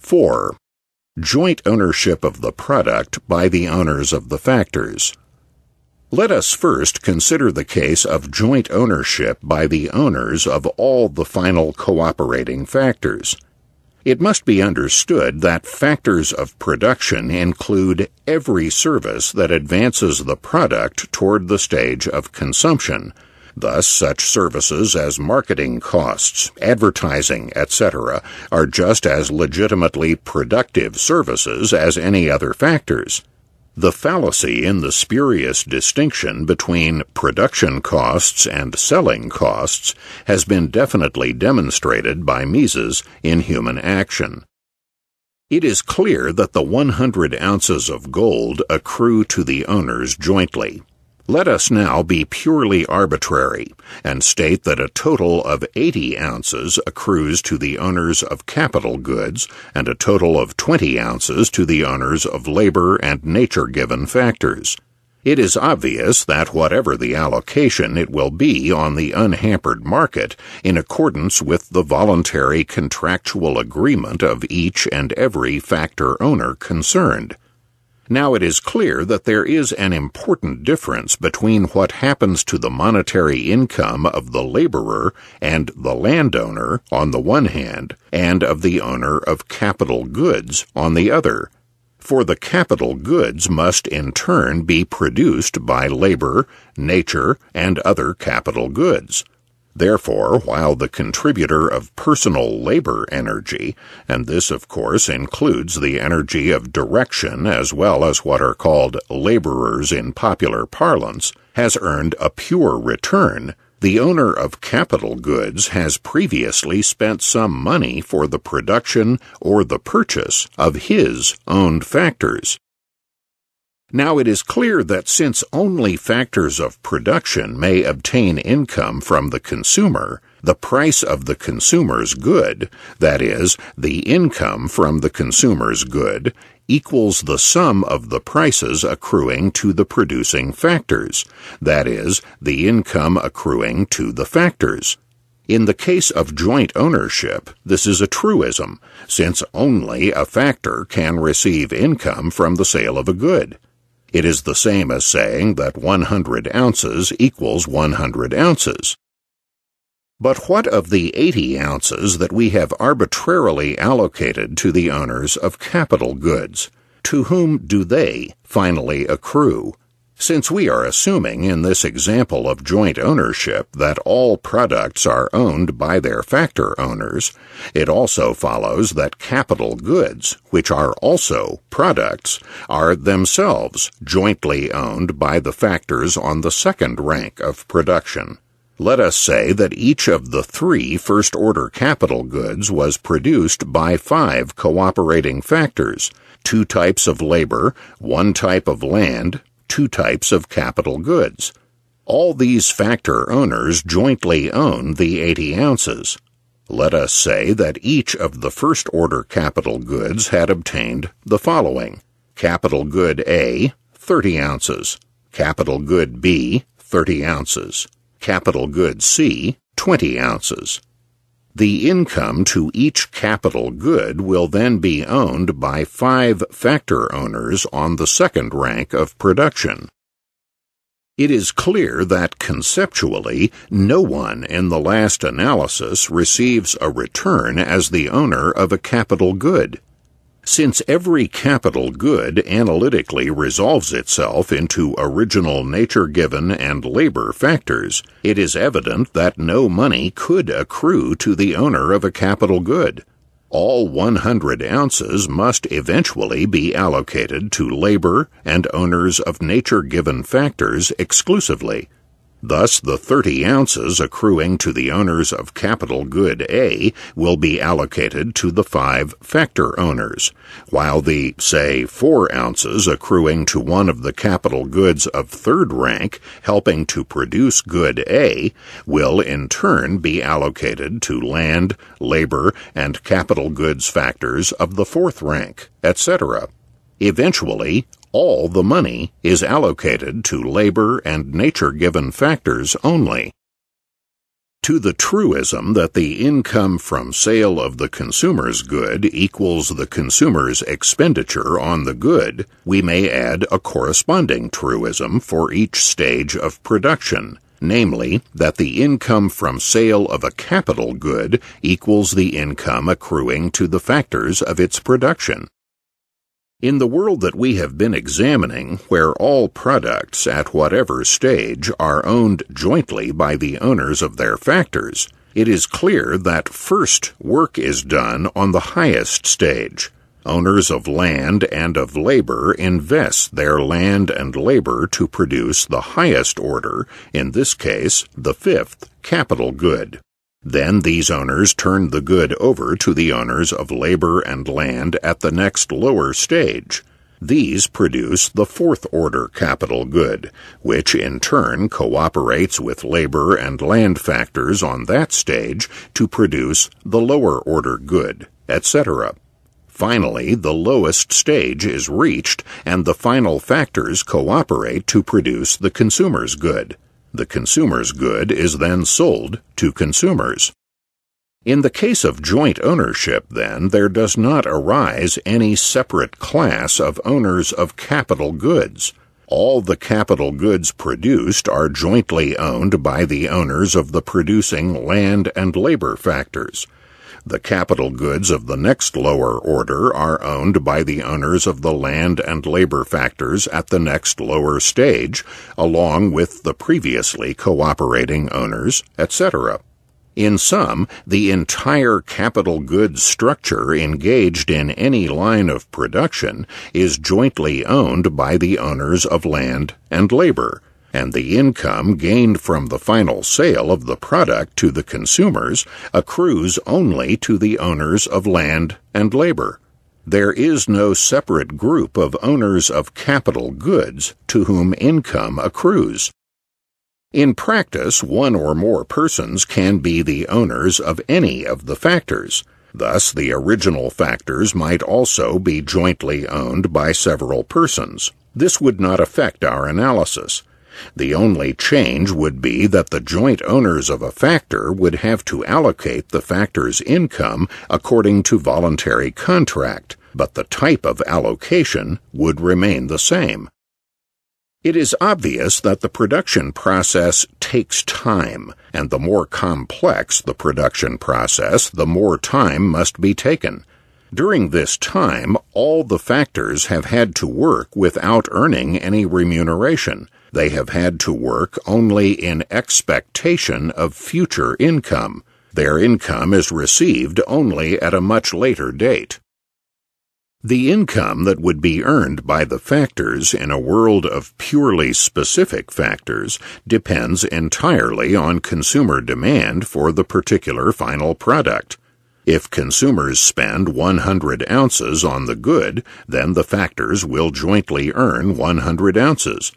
4. Joint ownership of the product by the owners of the factors. Let us first consider the case of joint ownership by the owners of all the final cooperating factors. It must be understood that factors of production include every service that advances the product toward the stage of consumption. Thus, such services as marketing costs, advertising, etc., are just as legitimately productive services as any other factors. The fallacy in the spurious distinction between production costs and selling costs has been definitely demonstrated by Mises in Human Action. It is clear that the 100 ounces of gold accrue to the owners jointly. Let us now be purely arbitrary and state that a total of 80 ounces accrues to the owners of capital goods and a total of 20 ounces to the owners of labor and nature-given factors. It is obvious that whatever the allocation, it will be on the unhampered market in accordance with the voluntary contractual agreement of each and every factor owner concerned. Now it is clear that there is an important difference between what happens to the monetary income of the laborer and the landowner on the one hand, and of the owner of capital goods on the other. For the capital goods must in turn be produced by labor, nature, and other capital goods. Therefore, while the contributor of personal labor energy, and this of course includes the energy of direction as well as what are called laborers in popular parlance, has earned a pure return, the owner of capital goods has previously spent some money for the production or the purchase of his owned factors. Now it is clear that since only factors of production may obtain income from the consumer, the price of the consumer's good, that is, the income from the consumer's good, equals the sum of the prices accruing to the producing factors, that is, the income accruing to the factors. In the case of joint ownership, this is a truism, since only a factor can receive income from the sale of a good. It is the same as saying that 100 ounces equals 100 ounces. But what of the 80 ounces that we have arbitrarily allocated to the owners of capital goods? To whom do they finally accrue? Since we are assuming in this example of joint ownership that all products are owned by their factor owners, it also follows that capital goods, which are also products, are themselves jointly owned by the factors on the second rank of production. Let us say that each of the 3 first-order capital goods was produced by 5 cooperating factors, 2 types of labor, 1 type of land, 2 types of capital goods. All these factor owners jointly own the 80 ounces. Let us say that each of the first-order capital goods had obtained the following: capital good A, 30 ounces, capital good B, 30 ounces, capital good C, 20 ounces. The income to each capital good will then be owned by 5 factor owners on the second rank of production. It is clear that conceptually, no one in the last analysis receives a return as the owner of a capital good. Since every capital good analytically resolves itself into original nature-given and labor factors, it is evident that no money could accrue to the owner of a capital good. All 100 ounces must eventually be allocated to labor and owners of nature-given factors exclusively. Thus, the 30 ounces accruing to the owners of capital good A will be allocated to the 5 factor owners, while the, say, 4 ounces accruing to one of the capital goods of third rank helping to produce good A will in turn be allocated to land, labor, and capital goods factors of the fourth rank, etc. Eventually, all the money is allocated to labor and nature-given factors only. To the truism that the income from sale of the consumer's good equals the consumer's expenditure on the good, we may add a corresponding truism for each stage of production, namely, that the income from sale of a capital good equals the income accruing to the factors of its production. In the world that we have been examining, where all products at whatever stage are owned jointly by the owners of their factors, it is clear that first work is done on the highest stage. Owners of land and of labor invest their land and labor to produce the highest order, in this case, the fifth capital good. Then these owners turn the good over to the owners of labor and land at the next lower stage. These produce the fourth order capital good, which in turn cooperates with labor and land factors on that stage to produce the lower order good, etc. Finally, the lowest stage is reached, and the final factors cooperate to produce the consumer's good. The consumer's good is then sold to consumers. In the case of joint ownership, then, there does not arise any separate class of owners of capital goods. All the capital goods produced are jointly owned by the owners of the producing land and labor factors. The capital goods of the next lower order are owned by the owners of the land and labor factors at the next lower stage, along with the previously cooperating owners, etc. In sum, the entire capital goods structure engaged in any line of production is jointly owned by the owners of land and labor, and the income gained from the final sale of the product to the consumers accrues only to the owners of land and labor. There is no separate group of owners of capital goods to whom income accrues. In practice, one or more persons can be the owners of any of the factors. Thus, the original factors might also be jointly owned by several persons. This would not affect our analysis. The only change would be that the joint owners of a factor would have to allocate the factor's income according to voluntary contract, but the type of allocation would remain the same. It is obvious that the production process takes time, and the more complex the production process, the more time must be taken. During this time, all the factors have had to work without earning any remuneration. They have had to work only in expectation of future income. Their income is received only at a much later date. The income that would be earned by the factors in a world of purely specific factors depends entirely on consumer demand for the particular final product. If consumers spend 100 ounces on the good, then the factors will jointly earn 100 ounces.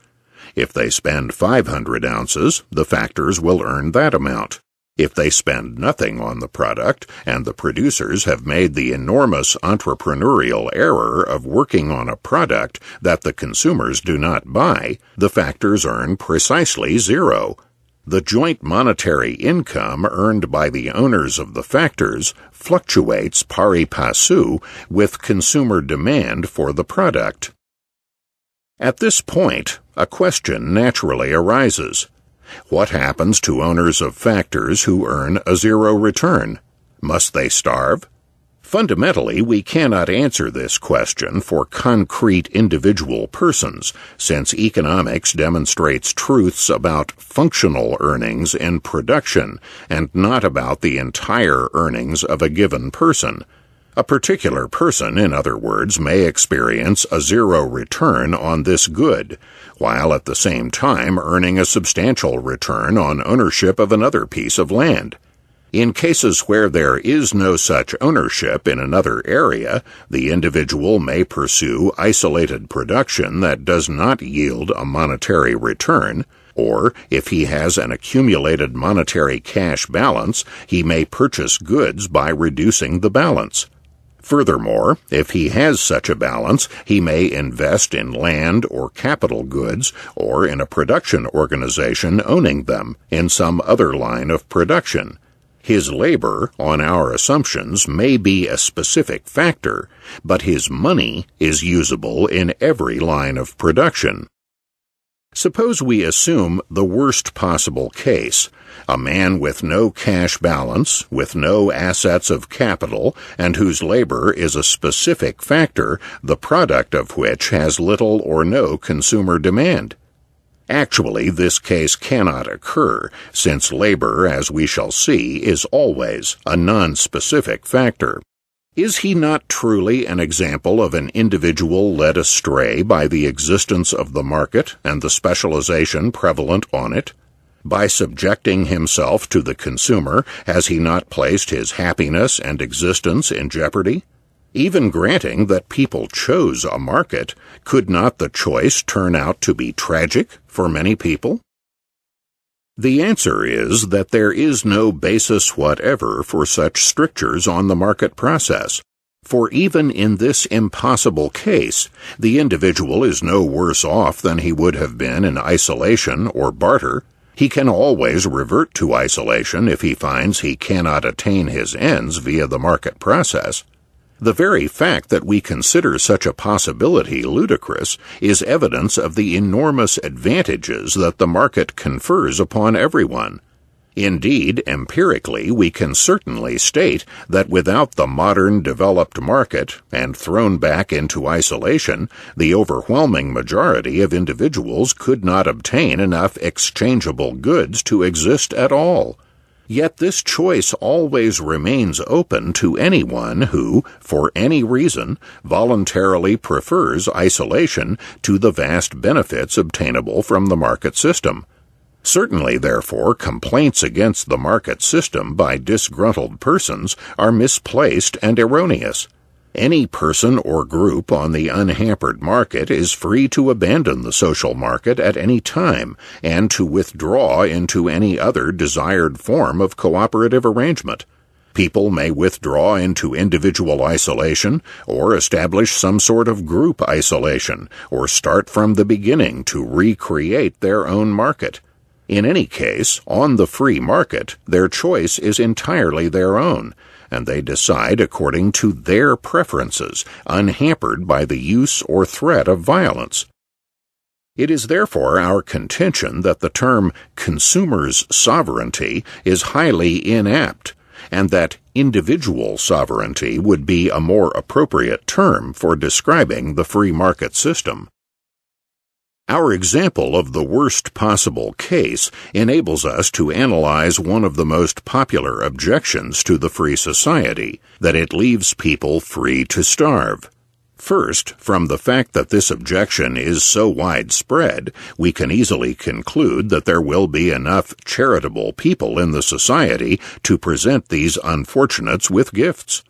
If they spend 500 ounces, the factors will earn that amount. If they spend nothing on the product, and the producers have made the enormous entrepreneurial error of working on a product that the consumers do not buy, the factors earn precisely zero. The joint monetary income earned by the owners of the factors fluctuates pari passu with consumer demand for the product. At this point, a question naturally arises. What happens to owners of factors who earn a zero return? Must they starve? Fundamentally, we cannot answer this question for concrete individual persons, since economics demonstrates truths about functional earnings in production and not about the entire earnings of a given person. A particular person, in other words, may experience a zero return on this good, while at the same time earning a substantial return on ownership of another piece of land. In cases where there is no such ownership in another area, the individual may pursue isolated production that does not yield a monetary return, or, if he has an accumulated monetary cash balance, he may purchase goods by reducing the balance. Furthermore, if he has such a balance, he may invest in land or capital goods, or in a production organization owning them in some other line of production. His labor, on our assumptions, may be a specific factor, but his money is usable in every line of production. Suppose we assume the worst possible case, a man with no cash balance, with no assets of capital, and whose labor is a specific factor, the product of which has little or no consumer demand. Actually, this case cannot occur, since labor, as we shall see, is always a non-specific factor. Is he not truly an example of an individual led astray by the existence of the market and the specialization prevalent on it? By subjecting himself to the consumer, has he not placed his happiness and existence in jeopardy? Even granting that people chose a market, could not the choice turn out to be tragic for many people? The answer is that there is no basis whatever for such strictures on the market process. For even in this impossible case, the individual is no worse off than he would have been in isolation or barter. He can always revert to isolation if he finds he cannot attain his ends via the market process. The very fact that we consider such a possibility ludicrous is evidence of the enormous advantages that the market confers upon everyone. Indeed, empirically, we can certainly state that without the modern developed market, and thrown back into isolation, the overwhelming majority of individuals could not obtain enough exchangeable goods to exist at all. Yet this choice always remains open to anyone who, for any reason, voluntarily prefers isolation to the vast benefits obtainable from the market system. Certainly, therefore, complaints against the market system by disgruntled persons are misplaced and erroneous. Any person or group on the unhampered market is free to abandon the social market at any time and to withdraw into any other desired form of cooperative arrangement. People may withdraw into individual isolation, or establish some sort of group isolation, or start from the beginning to recreate their own market. In any case, on the free market, their choice is entirely their own, and they decide according to their preferences, unhampered by the use or threat of violence. It is therefore our contention that the term consumer's sovereignty is highly inapt, and that individual sovereignty would be a more appropriate term for describing the free market system. Our example of the worst possible case enables us to analyze one of the most popular objections to the free society, that it leaves people free to starve. First, from the fact that this objection is so widespread, we can easily conclude that there will be enough charitable people in the society to present these unfortunates with gifts.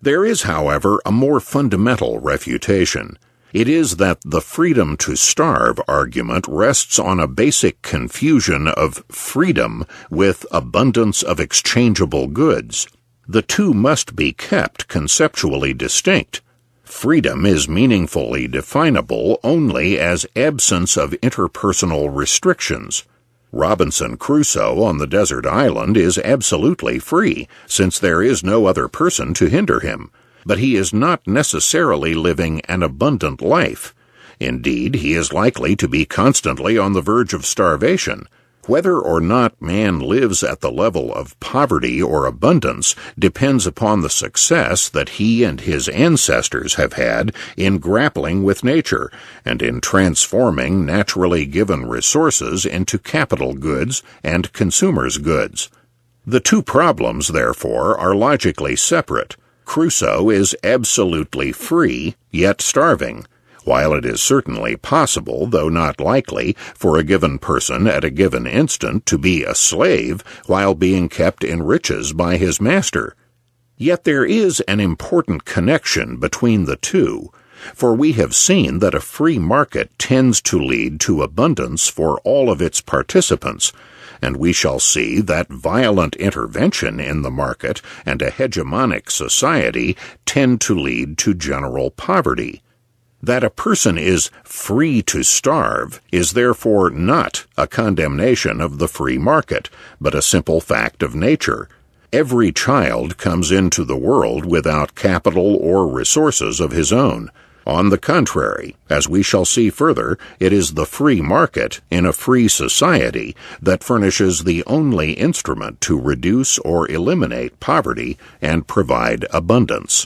There is, however, a more fundamental refutation. It is that the freedom to starve argument rests on a basic confusion of freedom with abundance of exchangeable goods. The two must be kept conceptually distinct. Freedom is meaningfully definable only as absence of interpersonal restrictions. Robinson Crusoe on the desert island is absolutely free, since there is no other person to hinder him. But he is not necessarily living an abundant life. Indeed, he is likely to be constantly on the verge of starvation. Whether or not man lives at the level of poverty or abundance depends upon the success that he and his ancestors have had in grappling with nature and in transforming naturally given resources into capital goods and consumers' goods. The two problems, therefore, are logically separate. Crusoe is absolutely free, yet starving, while it is certainly possible, though not likely, for a given person at a given instant to be a slave while being kept in riches by his master. Yet there is an important connection between the two, for we have seen that a free market tends to lead to abundance for all of its participants, and we shall see that violent intervention in the market and a hegemonic society tend to lead to general poverty. That a person is free to starve is therefore not a condemnation of the free market, but a simple fact of nature. Every child comes into the world without capital or resources of his own. On the contrary, as we shall see further, it is the free market in a free society that furnishes the only instrument to reduce or eliminate poverty and provide abundance.